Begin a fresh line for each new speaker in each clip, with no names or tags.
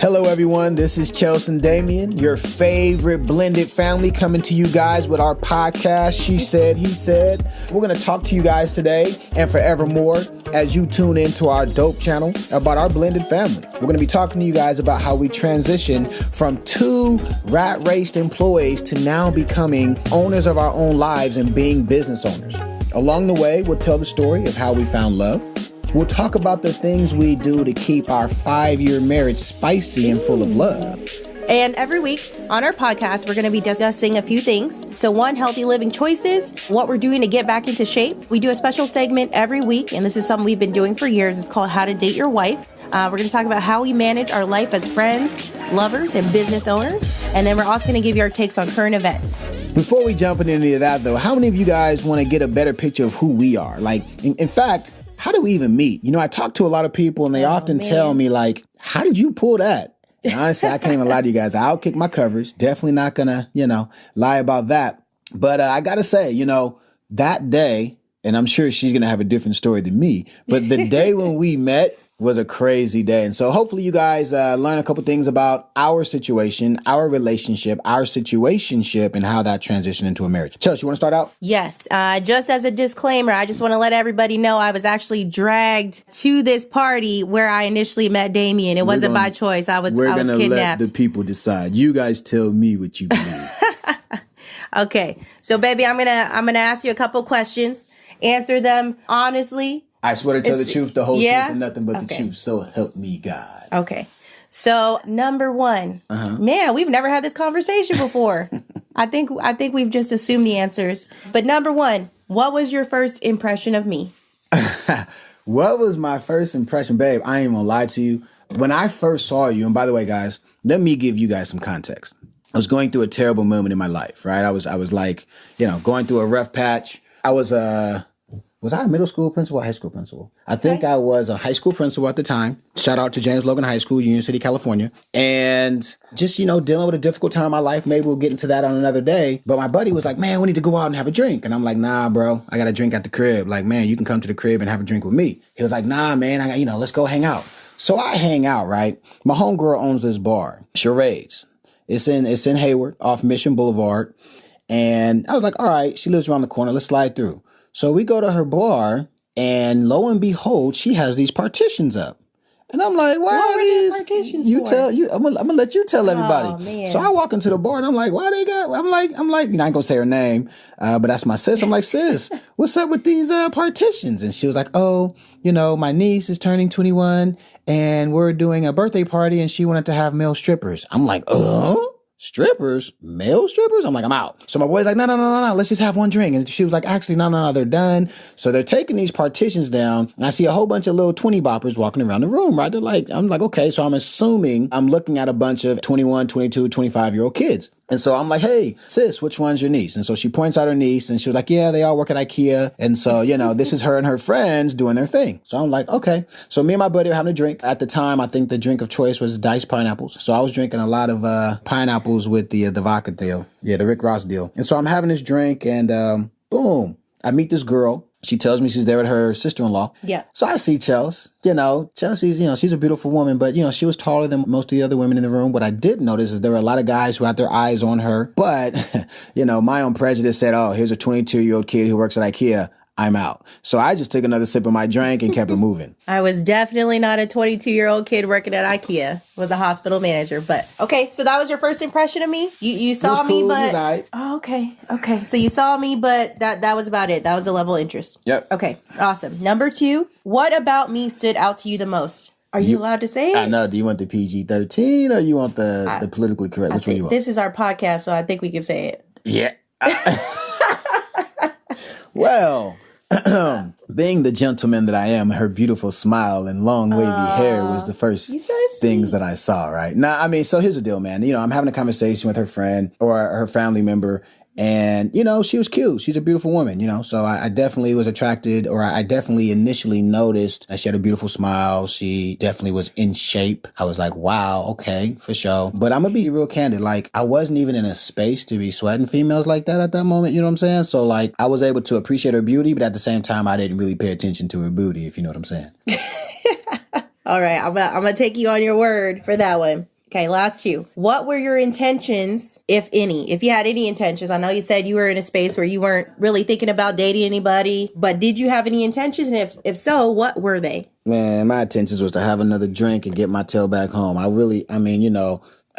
Hello, everyone. This is Chelsea and Damian, your favorite blended family, coming to you guys with our podcast, She Said, He Said. We're going to talk to you guys today and forevermore as you tune into our dope channel about our blended family. We're going to be talking to you guys about how we transition from two rat-raced employees to now becoming owners of our own lives and being business owners. Along the way, we'll tell the story of how we found love. We'll talk about the things we do to keep our 5-year marriage spicy and full of love.
And every week on our podcast, we're going to be discussing a few things. So one, healthy living choices, what we're doing to get back into shape. We do a special segment every week, and this is something we've been doing for years. It's called How to Date Your Wife. We're going to talk about how we manage our life as friends, lovers, and business owners. And then we're also going to give you our takes on current events.
Before we jump into any of that, though, how many of you guys want to get a better picture of who we are? Like, in fact, how do we even meet? You know, I talk to a lot of people and they often tell me like, how did you pull that? And honestly, I can't even lie to you guys. I'll kick my coverage. Definitely not gonna, lie about that. But I gotta say, that day, and I'm sure she's gonna have a different story than me, but the day when we met was a crazy day. And so hopefully you guys learn a couple things about our situation, our relationship, our situationship, and how that transitioned into a marriage. Chelsea, you want to start out?
Yes. Just as a disclaimer, I just want to let everybody know I was actually dragged to this party where I initially met Damian. It wasn't by choice. I was kidnapped.
We're going to let the people decide. You guys tell me what you believe.
Okay. So baby, I'm going to ask you a couple questions. Answer them honestly.
I swear to tell the truth, the whole truth, and nothing but the truth. So help me God.
Okay. So number one, man, we've never had this conversation before. I think we've just assumed the answers. But number one, what was your first impression of me?
What was my first impression, babe? I ain't even gonna lie to you. When I first saw you, and by the way, guys, let me give you guys some context. I was going through a terrible moment in my life, right? I was like, going through a rough patch. Was I a middle school principal or high school principal? I think I was a high school principal at the time. Shout out to James Logan High School, Union City, California. And just, dealing with a difficult time in my life. Maybe we'll get into that on another day. But my buddy was like, man, we need to go out and have a drink. And I'm like, nah, bro, I got a drink at the crib. Like, man, you can come to the crib and have a drink with me. He was like, nah, man, let's go hang out. So I hang out, right? My homegirl owns this bar, Charades. It's in Hayward off Mission Boulevard. And I was like, all right, she lives around the corner. Let's slide through. So we go to her bar, and lo and behold, she has these partitions up. And I'm like, why are these partitions for? I'm gonna let you tell everybody. Man. So I walk into the bar and I'm like, why they got, I'm like, I ain't gonna say her name, but that's my sis. I'm like, sis, what's up with these partitions? And she was like, oh, my niece is turning 21 and we're doing a birthday party and she wanted to have male strippers. I'm like, strippers? Male strippers? I'm like, I'm out. So my boy's like, no, let's just have one drink. And she was like, actually, no, they're done. So they're taking these partitions down, and I see a whole bunch of little 20 boppers walking around the room, right? I'm like, okay. So I'm assuming I'm looking at a bunch of 21, 22, 25-year-old kids. And so I'm like, hey, sis, which one's your niece? And so she points out her niece and she was like, yeah, they all work at IKEA. And so, this is her and her friends doing their thing. So I'm like, okay. So me and my buddy were having a drink. At the time, I think the drink of choice was diced pineapples. So I was drinking a lot of pineapples with the vodka deal. Yeah, the Rick Ross deal. And so I'm having this drink and boom, I meet this girl. She tells me she's there with her sister-in-law. Yeah. So I see Chelsea. Chelsea's, she's a beautiful woman, but, she was taller than most of the other women in the room. What I did notice is there were a lot of guys who had their eyes on her. But, my own prejudice said, oh, here's a 22-year-old kid who works at IKEA. I'm out. So I just took another sip of my drink and kept it moving.
I was definitely not a 22-year-old kid working at IKEA. Was a hospital manager. But okay, so that was your first impression of me? You saw me, but right. Oh, okay. So you saw me, but that was about it. That was the level of interest.
Yep.
Okay, awesome. Number 2, what about me stood out to you the most? Are you allowed to say it?
I know. Do you want the PG-13 or you want the politically correct? Which one you want?
This is our podcast, so I think we can say it.
Yeah. Well, being the gentleman that I am, her beautiful smile and long wavy hair was the first things that I saw, right? Now, so here's the deal, man. I'm having a conversation with her friend or her family member, And, you know, she was cute. She's a beautiful woman, you know, so I definitely was attracted, or I definitely initially noticed that she had a beautiful smile. She definitely was in shape. I was like, wow, okay, for sure. But I'm going to be real candid. Like, I wasn't even in a space to be sweating females like that at that moment. You know what I'm saying? So, like, I was able to appreciate her beauty, but at the same time, I didn't really pay attention to her booty, if you know what I'm saying.
All right, I'm gonna take you on your word for that one. Okay, last two. What were your intentions, if any? If you had any intentions, I know you said you were in a space where you weren't really thinking about dating anybody, but did you have any intentions? And if so, what were they?
Man, my intentions was to have another drink and get my tail back home. I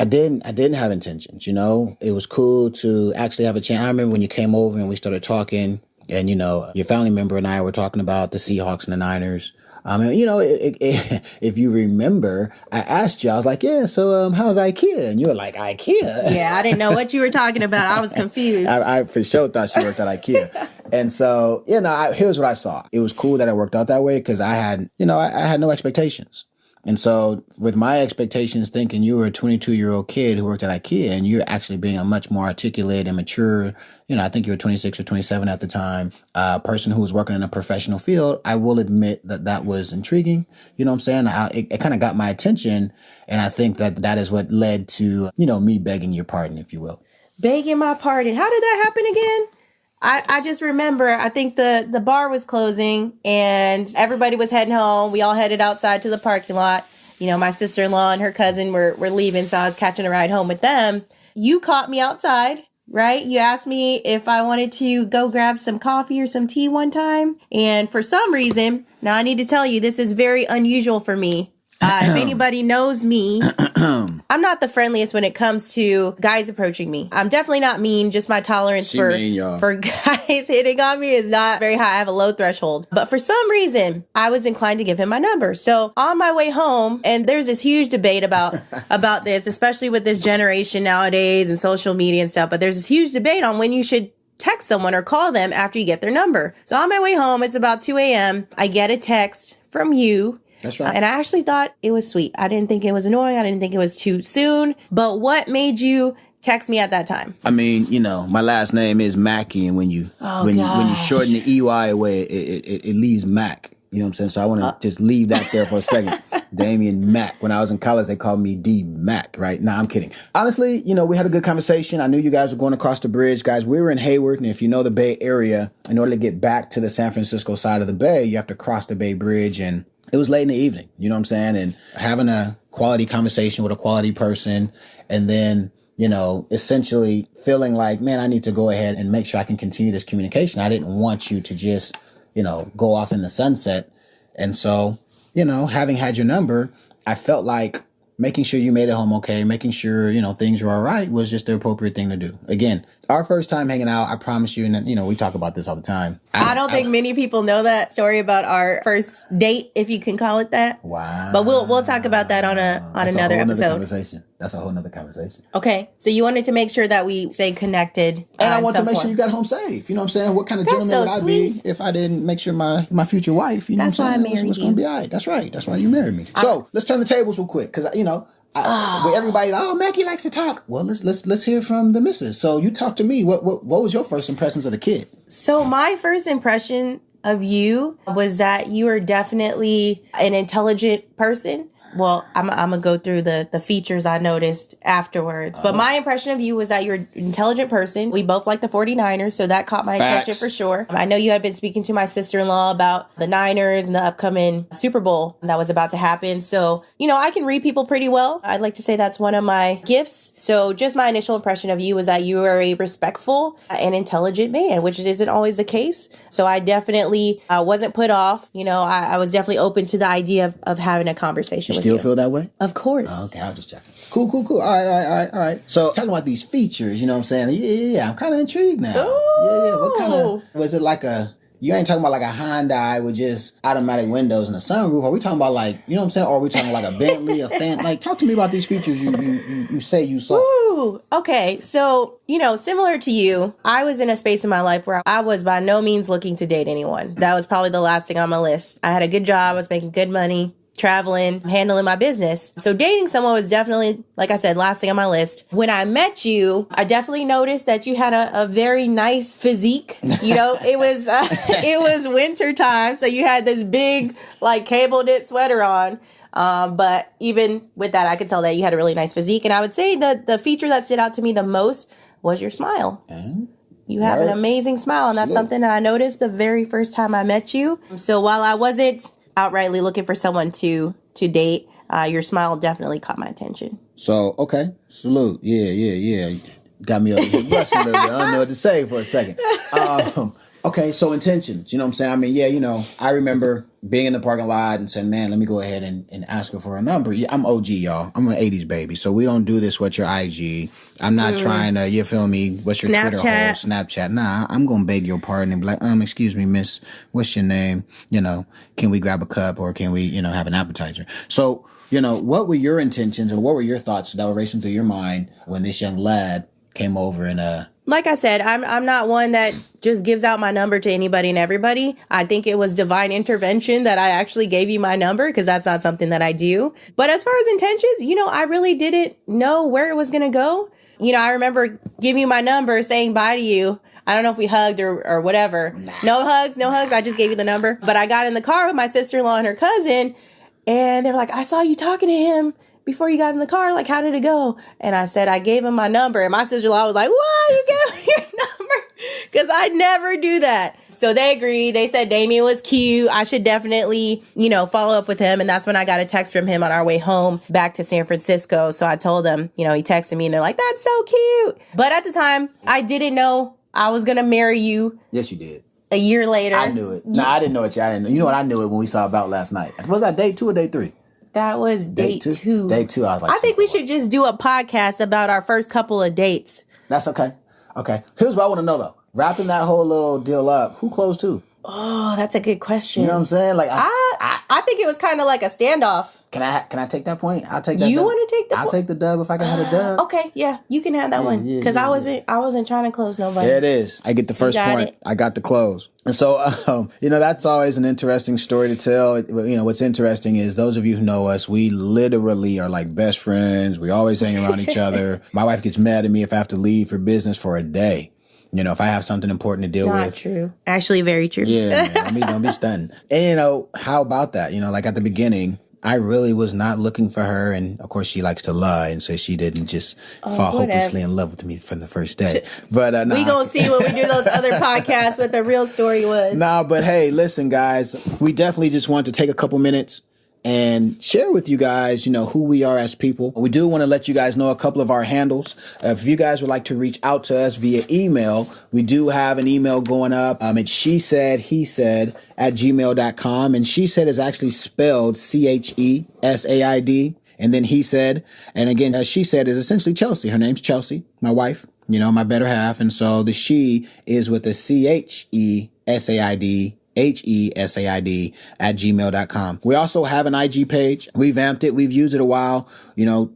didn't have intentions, It was cool to actually have a chance. I remember when you came over and we started talking and, your family member and I were talking about the Seahawks and the Niners. If you remember, I asked you, I was like, yeah, so how's IKEA? And you were like, IKEA?
Yeah, I didn't know what you were talking about. I was confused.
I for sure thought she worked at IKEA. And so, here's what I saw. It was cool that it worked out that way because I had no expectations. And so with my expectations, thinking you were a 22-year-old kid who worked at IKEA and you're actually being a much more articulate and mature, I think you were 26 or 27 at the time, person who was working in a professional field, I will admit that was intriguing. You know what I'm saying? It kind of got my attention. And I think that is what led to, me begging your pardon, if you will.
Begging my pardon. How did that happen again? I just remember, I think the bar was closing and everybody was heading home. We all headed outside to the parking lot. My sister-in-law and her cousin were leaving, so I was catching a ride home with them. You caught me outside, right? You asked me if I wanted to go grab some coffee or some tea one time. And for some reason, now I need to tell you, this is very unusual for me. If anybody knows me, I'm not the friendliest when it comes to guys approaching me. I'm definitely not mean. Just my tolerance for guys hitting on me is not very high. I have a low threshold. But for some reason, I was inclined to give him my number. So on my way home, and there's this huge debate about this, especially with this generation nowadays and social media and stuff. But there's this huge debate on when you should text someone or call them after you get their number. So on my way home, it's about 2 a.m. I get a text from you.
That's right.
And I actually thought it was sweet. I didn't think it was annoying. I didn't think it was too soon. But what made you text me at that time?
I mean, my last name is Mackey, and when you shorten the EY away, it leaves Mac. You know what I'm saying? So I want to just leave that there for a second. Damian Mac. When I was in college, they called me D Mac, right? Nah, I'm kidding. Honestly, we had a good conversation. I knew you guys were going across the bridge. Guys, we were in Hayward, and if you know the Bay Area, in order to get back to the San Francisco side of the Bay, you have to cross the Bay Bridge, and it was late in the evening, you know what I'm saying? And having a quality conversation with a quality person and then, essentially feeling like, man, I need to go ahead and make sure I can continue this communication. I didn't want you to just, go off in the sunset. And so, having had your number, I felt like making sure you made it home okay, making sure, things were all right was just the appropriate thing to do. Again, our first time hanging out, I promise you, and we talk about this all the time.
I don't think many people know that story about our first date, if you can call it that.
Wow.
But we'll talk about that on another episode.
That's a whole nother conversation.
Okay. So you wanted to make sure that we stay connected.
And I want to make sure you got home safe. You know what I'm saying? What kind of gentleman would I be if I didn't make sure my future wife,
That's
what I'm
why I married
was
you.
going to be all right. That's right. That's why you married me. So let's turn the tables real quick. Because, with everybody, Mackie likes to talk. Well, let's hear from the missus. So you talk to me. What was your first impressions of the kid?
So my first impression of you was that you are definitely an intelligent person. Well, I'm going to go through the features I noticed afterwards. But my impression of you was that you're an intelligent person. We both like the 49ers, so that caught my attention for sure. I know you had been speaking to my sister-in-law about the Niners and the upcoming Super Bowl that was about to happen. So, I can read people pretty well. I'd like to say that's one of my gifts. So just my initial impression of you was that you are a respectful and intelligent man, which isn't always the case. So I definitely wasn't put off. I was definitely open to the idea of having a conversation with you.
Still feel that way?
Of course.
Oh, okay, I was just checking. Cool. All right. So talking about these features, you know what I'm saying? Yeah. I'm kind of intrigued now.
Ooh.
Yeah. What kind of, was it like you ain't talking about like a Hyundai with just automatic windows and a sunroof? Are we talking about like, you know what I'm saying? Or are we talking like a Bentley, a fan? Like, talk to me about these features you say you saw.
Ooh, okay. So, similar to you, I was in a space in my life where I was by no means looking to date anyone. That was probably the last thing on my list. I had a good job. I was making good money, traveling, handling my business. So dating someone was definitely, like I said, last thing on my list. When I met you, I definitely noticed that you had a very nice physique. It was winter time. So you had this big, like, cable knit sweater on. But even with that, I could tell that you had a really nice physique. And I would say that the feature that stood out to me the most was your smile. You have an amazing smile. And that's something that I noticed the very first time I met you. So while I wasn't outrightly looking for someone to to date. Your smile definitely caught my attention.
So, okay. Salute. Yeah. Got me up here blushing a little bit. I don't know what to say for a second. Okay, so intentions. You know what I'm saying? I mean, yeah, I remember being in the parking lot and saying, man, let me go ahead and ask her for a number. Yeah, I'm OG, y'all. I'm an 80s baby. So we don't do this with your IG. I'm not trying to, you feel me? What's your Twitter handle? Snapchat. Nah, I'm going to beg your pardon and be like, excuse me, miss, what's your name? Can we grab a cup or can we, have an appetizer? So, what were your intentions or what were your thoughts that were racing through your mind when this young lad came over and
like I said, I'm not one that just gives out my number to anybody and everybody. I think it was divine intervention that I actually gave you my number because that's not something that I do. But as far as intentions, I really didn't know where it was going to go. I remember giving you my number, saying bye to you. I don't know if we hugged or whatever. No hugs. I just gave you the number. But I got in the car with my sister-in-law and her cousin, and they were like, I saw you talking to him before you got in the car. Like, how did it go? And I said, I gave him my number. And my sister-in-law was like, what? You gave me your number? Because I never do that. So they agreed. They said Damian was cute. I should definitely, follow up with him. And that's when I got a text from him on our way home back to San Francisco. So I told them, he texted me and they're like, that's so cute. But at the time, I didn't know I was going to marry you.
Yes, you did.
A year later.
I knew it. No, I didn't know it. I didn't know. You know what? I knew it when we saw About last night. Was that day 2 or day 3?
That was date two.
Day 2. I was like,
I think we should just do a podcast about our first couple of dates.
That's okay. Okay. Here's what I want to know though. Wrapping that whole little deal up, who closed who?
Oh, that's a good question.
You know what I'm saying? Like
I think it was kind of like a standoff.
Can I take that point? I'll take that.
You want to take the?
I'll take the dub if I can have a dub.
Okay, yeah, you can have that one because I wasn't trying to close nobody.
There it is. I get the first point. I got the close. And so, that's always an interesting story to tell. What's interesting is those of you who know us, we literally are like best friends. We always hang around each other. My wife gets mad at me if I have to leave for business for a day. If I have something important to deal with.
Not true. Actually, very true.
Yeah, man, don't be stunned. And, how about that? Like at the beginning, I really was not looking for her. And of course, she likes to lie. And so she didn't just fall hopelessly in love with me from the first day. But
we going to see when we do those other podcasts what the real story was.
But hey, listen, guys, we definitely just want to take a couple minutes and share with you guys, who we are as people. We do want to let you guys know a couple of our handles. If you guys would like to reach out to us via email, we do have an email going up. It's she said, he said @gmail.com. And she said is actually spelled CHESAID. And then he said, and again, as she said is essentially Chelsea. Her name's Chelsea, my wife, my better half. And so the she is with the CHESAID. HESAID @gmail.com. We also have an IG page. We vamped it. We've used it a while.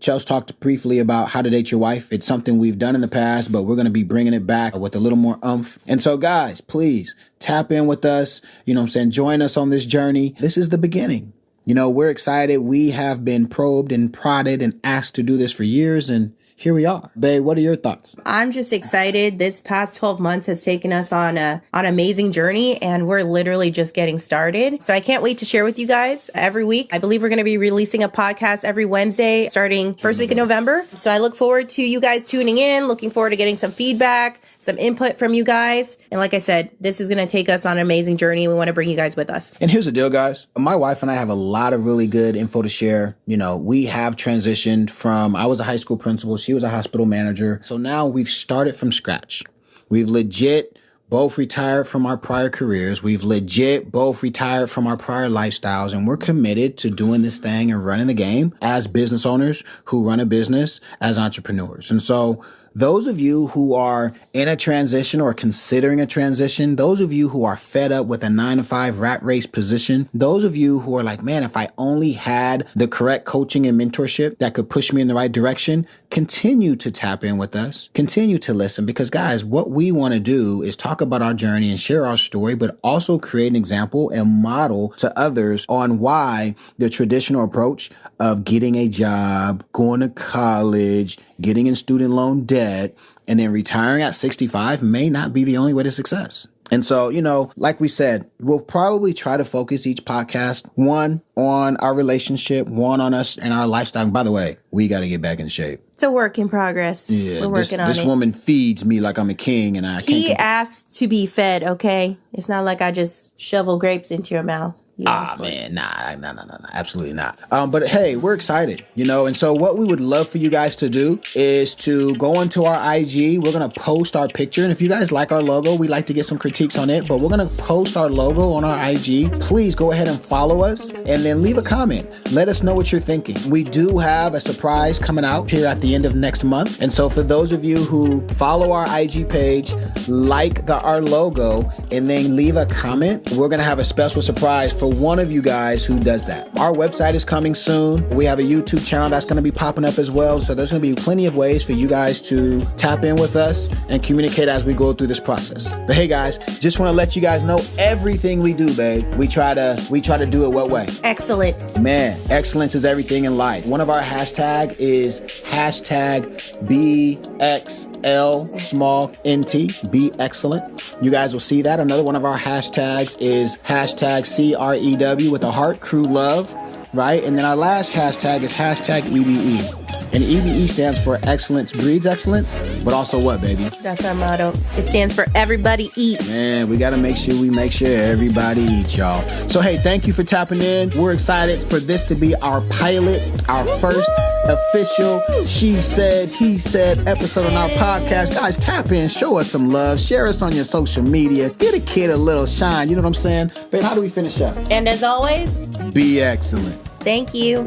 Chelsea talked briefly about how to date your wife. It's something we've done in the past, but we're going to be bringing it back with a little more oomph. And so guys, please tap in with us. Join us on this journey. This is the beginning. We're excited. We have been probed and prodded and asked to do this for years, and here we are. Babe, what are your thoughts?
I'm just excited. This past 12 months has taken us on an amazing journey, and we're literally just getting started. So I can't wait to share with you guys every week. I believe we're going to be releasing a podcast every Wednesday starting first week of November. So I look forward to you guys tuning in, looking forward to getting some feedback, some input from you guys. And like I said, this is going to take us on an amazing journey. We want to bring you guys with us.
And here's the deal, guys. My wife and I have a lot of really good info to share. We have transitioned from, I was a high school principal. She was a hospital manager. So now we've started from scratch. We've legit both retired from our prior careers. We've legit both retired from our prior lifestyles. And we're committed to doing this thing and running the game as business owners who run a business as entrepreneurs. And so those of you who are in a transition or considering a transition, those of you who are fed up with a 9-to-5 rat race position, those of you who are like, man, if I only had the correct coaching and mentorship that could push me in the right direction, continue to tap in with us, continue to listen, because guys, what we want to do is talk about our journey and share our story, but also create an example and model to others on why the traditional approach of getting a job, going to college, getting in student loan debt, and then retiring at 65 may not be the only way to success. And so, like we said, we'll probably try to focus each podcast, one on our relationship, one on us and our lifestyle. By the way, we got to get back in shape.
It's a work in progress.
Yeah,
we're working on it.
This woman feeds me like I'm a king, and I can't.
He asked to be fed, okay? It's not like I just shovel grapes into your mouth. you asked for.
Man, nah, absolutely not. But hey, we're excited, and so what we would love for you guys to do is to go onto our IG. We're going to post our picture. And if you guys like our logo, we'd like to get some critiques on it, but we're going to post our logo on our IG. Please go ahead and follow us and then leave a comment. Let us know what you're thinking. We do have a surprise coming out here at the end of next month. And so for those of you who follow our IG page, like our logo, and then leave a comment, we're going to have a special surprise for one of you guys who does that. Our website is coming soon. We have a YouTube channel that's going to be popping up as well. So there's going to be plenty of ways for you guys to tap in with us and communicate as we go through this process. But hey guys, just want to let you guys know everything we do, babe. We try to do it what way?
Excellent.
Man, excellence is everything in life. One of our hashtag is hashtag BXL small NT, be excellent. You guys will see that. Another one of our hashtags is hashtag CREW with a heart, crew love, right? And then our last hashtag is hashtag EBE. And EBE stands for excellence breeds excellence, but also what, baby?
That's our motto. It stands for everybody eats.
Man, we got to make sure everybody eats, y'all. So, hey, thank you for tapping in. We're excited for this to be our pilot, our first official she said, he said episode on our podcast. Guys, tap in, show us some love, share us on your social media, get a kid a little shine. You know what I'm saying? Babe, how do we finish up?
And as always,
be excellent.
Thank you.